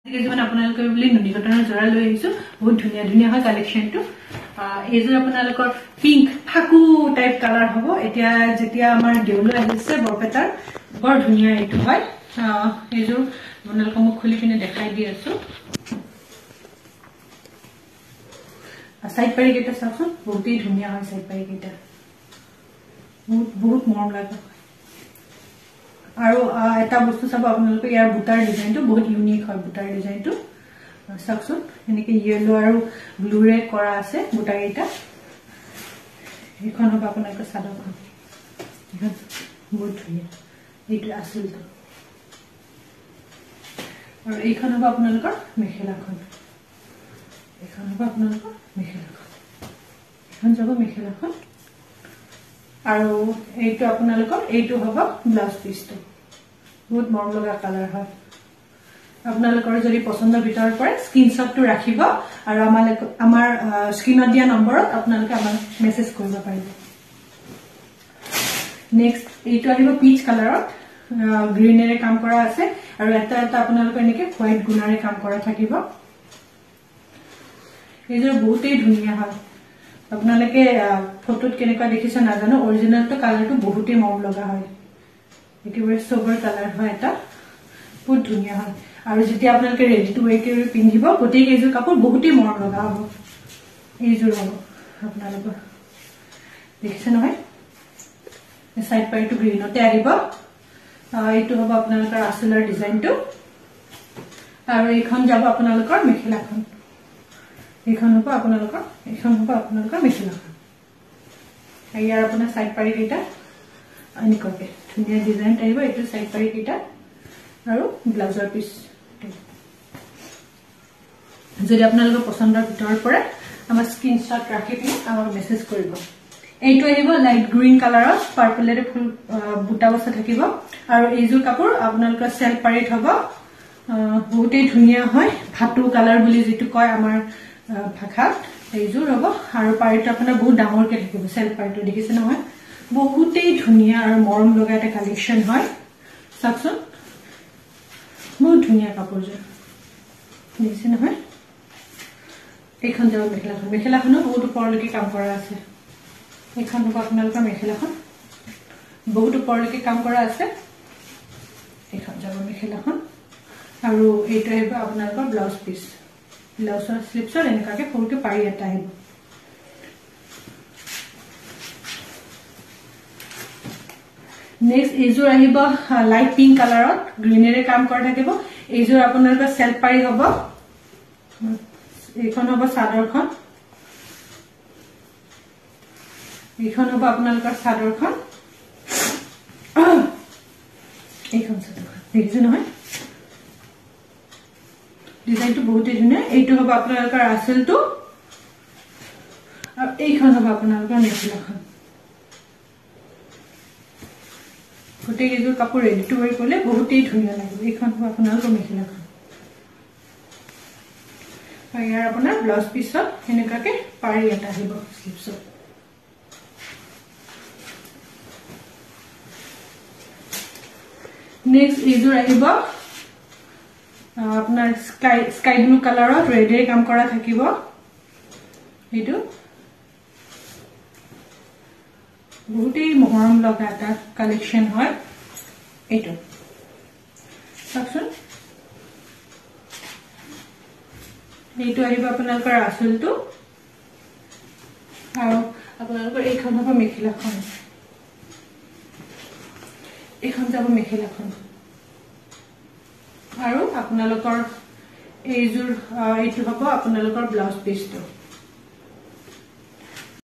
কিছুমান আপোনালোকৰ বুলি নুনিকটনৰ জৰা লৈ আহিছো বহুত ধুনিয়া ধুনিয়া হয় কালেকশনটো এইযোৰ আপোনালোকৰ পিংক ফাকু টাইপ কালাৰ হ'ব এতিয়া যেতিয়া আমাৰ দেউল আহিছে বৰপেটাৰ বৰ ধুনিয়া এইটো হয় এইযোৰ আপোনালোকক মই খুলি কিনে দেখাই দি আছো সাইড পাৰি কেইটা চাওকচোন বহুতেই ধুনিয়া হয় সাইড পাৰি কেইটা বহুত মৰম লাগে আৰু এটা বস্তু চাব আপোনালোকে ইয়াৰ বুটাৰ ডিজাইনটো বহুত ইউনিক হয় বুটাৰ ডিজাইনটো চাওকচোন এনেকে ইয়েলো আৰু ব্লু ৰে কৰা আছে বুটাৰ এটা এখন হ'ব আপোনালোকৰ চাদৰখন বহুত ধুনীয়া এইটো আছলটো আৰু এইখন হ'ব আপোনালোকৰ মেখেলাখন এইখন হ'ব আপোনালোকৰ মেখেলাখন এখন যাব মেখেলাখন আৰু এইটো আপোনালোকৰ এইটো হ'ব ব্লাউজ পিসটো বহুত মৰম লগা কালাৰ হয় আপোনালোকৰ যদি পছন্দৰ ভিতৰৰ পৰা স্ক্ৰিনশ্বটটো ৰাখিব আৰু আমাৰ স্ক্ৰিনত দিয়া নম্বৰত আপোনালোকে আমাক মেছেজ কৰিব পাৰিব নেক্সট এইটো আহিব পিচ কালাৰত গ্ৰীনেৰে কাম কৰা আছে আৰু এটা আপোনালোকৰ এনেকে হোৱাইট গুণাৰে কাম কৰা থাকিব এইযোৰ বহুতেই ধুনীয়া হয় আপোনালোকে ফটোত কেনেকুৱা দেখিছে নাজানো অৰিজিনালটো কালাৰটো বহুতেই মৰম লগা হয় একেবাৰে সোবৰ কালাৰ হয় এটা বহুত ধুনীয়া হয় আৰু যেতিয়া আপোনালোকে ৰেডি টু ৱেৰ কৰি পিন্ধিব গোটেই এইযোৰ কাপোৰ বহুতেই মৰম লগা হ'ব এইযোৰ হ'ব আপোনালোকৰ দেখিছে নহয় সাইড পাইটো গ্ৰীনতে আহিব এইটো হ'ব আপোনালোকৰ আছলৰ ডিজাইনটো আৰু এইখন যাব আপোনালোকৰ মেখেলাখন এইখন হ'ব আপোনালোকৰ মেখেলাখন ইয়াৰ আপোনাৰ সাইড পাৰি কেইটা এনেকুৱাকে ধুনীয়া ডিজাইন আহিব এইটো সাইড পাৰি কেইটা আৰু ব্লাউজৰ পিস যদি আপোনালোকৰ পছন্দৰ ভিতৰৰ পৰা আমাৰ স্ক্ৰিনশ্বট ৰাখি পিনে আমাক মেছেজ কৰিব এইটো আহিব লাইট গ্ৰীন কালাৰত পাৰ্পলেৰে ফুল বুটা বসা থাকিব আৰু এইযোৰ কাপোৰ আপোনালোকৰ সেলফ পাৰিত হ'ব বহুতেই ধুনীয়া হয় ভাটু কালাৰ বুলি যেটো কয় আমাৰ ভাষাত এইযোৰ হ'ব আৰু পাৰিটো আপোনাৰ বহুত ডাঙৰকে থাকিব সেলফ পাৰিটো দেখিছে নহয় বহুতেই ধুনীয়া আৰু মৰম লগা এটা কালেকশন হয় চাওকচোন বহুত ধুনীয়া কাপোৰযোৰ দেখিছে নহয় এইখন যাব মেখেলাখনো বহুত ওপৰলৈকে কাম কৰা আছে এইখন হ'ব আপোনালোকৰ মেখেলাখন বহুত ওপৰলৈকে কাম কৰা আছে এইখন যাব মেখেলাখন আৰু এইটো আহিব আপোনালোকৰ ব্লাউজ পিস ব্লাউজৰ স্লিপছৰ এনেকাকে ফুলকে পাৰি এটা আহিব নেক্সট এইযোৰ আহিব লাইট পিংক কালাৰত গ্ৰীনেৰে কাম কৰা থাকিব এইযোৰ আপোনালোকৰ সেলফ পাৰি হ'ব এইখন হ'ব চাদৰখন এইখন হ'ব আপোনালোকৰ চাদৰখন এইখন চাদৰখন দেখিছে নহয় ডিজাইনটো বহুতেই ধুনীয়া এইটো হ'ব আপোনালোকৰ আছলটো আৰু এইখন হ'ব আপোনালোকৰ মেখেলাখন গোটেই এইযোৰ কাপোৰ ৰেডি টু ৱেৰ কৰিলে বহুতেই ধুনীয়া লাগিব এইখন হ'ব আপোনালোকৰ মেখেলাখন আৰু ইয়াৰ আপোনাৰ ব্লাউজ পিছত এনেকুৱাকে পাৰি এটা আহিব স্লিপছত নেক্সট এইযোৰ আহিব আপোনাৰ স্কাই ব্লু কালাৰত ৰেডেৰে কাম কৰা থাকিব এইটো বহুতেই মৰম লগা এটা কালেকশন হয় এইটো চাওকচোন এইটো আহিব আপোনালোকৰ আছলটো আৰু আপোনালোকৰ এইখন হ'ব মেখেলাখন এইখন যাব মেখেলাখন আৰু আপোনালোকৰ এইযোৰ এইটো হ'ব আপোনালোকৰ ব্লাউজ পিসটো